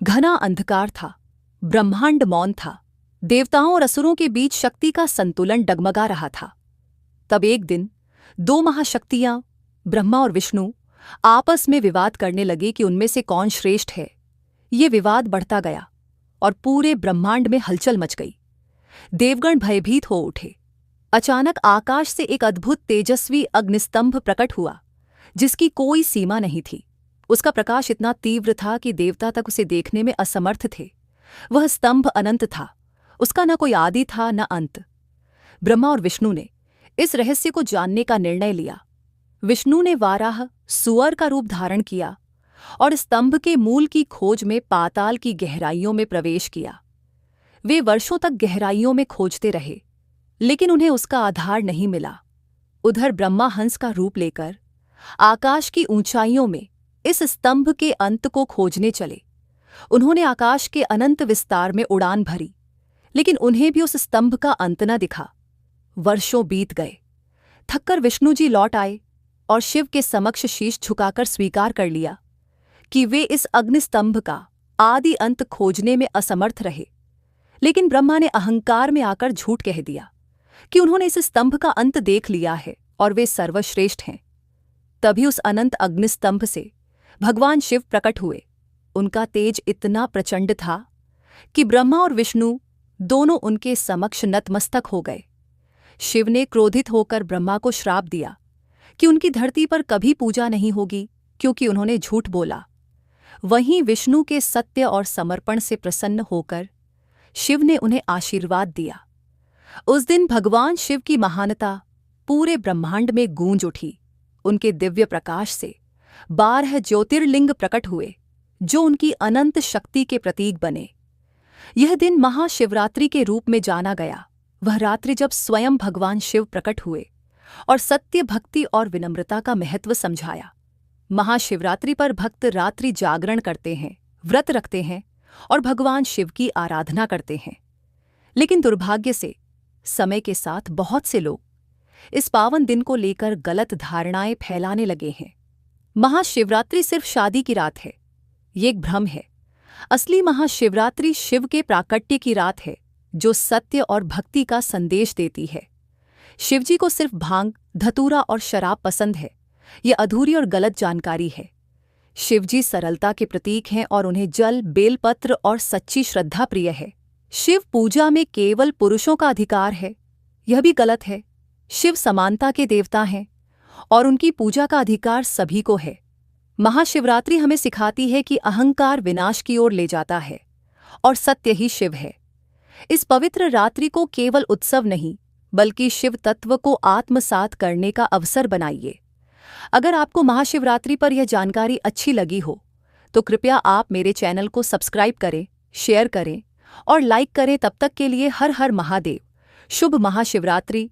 घना अंधकार था, ब्रह्मांड मौन था, देवताओं और असुरों के बीच शक्ति का संतुलन डगमगा रहा था। तब एक दिन दो महाशक्तियां, ब्रह्मा और विष्णु, आपस में विवाद करने लगे कि उनमें से कौन श्रेष्ठ है। ये विवाद बढ़ता गया और पूरे ब्रह्मांड में हलचल मच गई। देवगण भयभीत हो उठे। अचानक आकाश से एक अद्भुत तेजस्वी अग्निस्तंभ प्रकट हुआ, जिसकी कोई सीमा नहीं थी। उसका प्रकाश इतना तीव्र था कि देवता तक उसे देखने में असमर्थ थे। वह स्तंभ अनंत था, उसका न कोई आदि था न अंत। ब्रह्मा और विष्णु ने इस रहस्य को जानने का निर्णय लिया। विष्णु ने वाराह, सुअर का रूप धारण किया और स्तंभ के मूल की खोज में पाताल की गहराइयों में प्रवेश किया। वे वर्षों तक गहराइयों में खोजते रहे, लेकिन उन्हें उसका आधार नहीं मिला। उधर ब्रह्मा हंस का रूप लेकर आकाश की ऊंचाइयों में इस स्तंभ के अंत को खोजने चले। उन्होंने आकाश के अनंत विस्तार में उड़ान भरी, लेकिन उन्हें भी उस स्तंभ का अंत न दिखा। वर्षों बीत गए। थककर विष्णु जी लौट आए और शिव के समक्ष शीश झुकाकर स्वीकार कर लिया कि वे इस अग्निस्तंभ का आदि अंत खोजने में असमर्थ रहे। लेकिन ब्रह्मा ने अहंकार में आकर झूठ कह दिया कि उन्होंने इस स्तंभ का अंत देख लिया है और वे सर्वश्रेष्ठ हैं। तभी उस अनंत अग्निस्तंभ से भगवान शिव प्रकट हुए। उनका तेज इतना प्रचंड था कि ब्रह्मा और विष्णु दोनों उनके समक्ष नतमस्तक हो गए। शिव ने क्रोधित होकर ब्रह्मा को श्राप दिया कि उनकी धरती पर कभी पूजा नहीं होगी, क्योंकि उन्होंने झूठ बोला। वहीं विष्णु के सत्य और समर्पण से प्रसन्न होकर शिव ने उन्हें आशीर्वाद दिया। उस दिन भगवान शिव की महानता पूरे ब्रह्मांड में गूंज उठी। उनके दिव्य प्रकाश से 12 ज्योतिर्लिंग प्रकट हुए, जो उनकी अनंत शक्ति के प्रतीक बने। यह दिन महाशिवरात्रि के रूप में जाना गया। वह रात्रि जब स्वयं भगवान शिव प्रकट हुए और सत्य, भक्ति और विनम्रता का महत्व समझाया। महाशिवरात्रि पर भक्त रात्रि जागरण करते हैं, व्रत रखते हैं और भगवान शिव की आराधना करते हैं। लेकिन दुर्भाग्य से समय के साथ बहुत से लोग इस पावन दिन को लेकर गलत धारणाएं फैलाने लगे हैं। महाशिवरात्रि सिर्फ शादी की रात है, ये एक भ्रम है। असली महाशिवरात्रि शिव के प्राकट्य की रात है, जो सत्य और भक्ति का संदेश देती है। शिवजी को सिर्फ भांग, धतूरा और शराब पसंद है, ये अधूरी और गलत जानकारी है। शिवजी सरलता के प्रतीक हैं और उन्हें जल, बेलपत्र और सच्ची श्रद्धा प्रिय है। शिव पूजा में केवल पुरुषों का अधिकार है, यह भी गलत है। शिव समानता के देवता हैं और उनकी पूजा का अधिकार सभी को है। महाशिवरात्रि हमें सिखाती है कि अहंकार विनाश की ओर ले जाता है और सत्य ही शिव है। इस पवित्र रात्रि को केवल उत्सव नहीं, बल्कि शिव तत्व को आत्मसात करने का अवसर बनाइए। अगर आपको महाशिवरात्रि पर यह जानकारी अच्छी लगी हो, तो कृपया आप मेरे चैनल को सब्सक्राइब करें, शेयर करें और लाइक करें। तब तक के लिए हर हर महादेव। शुभ महाशिवरात्रि।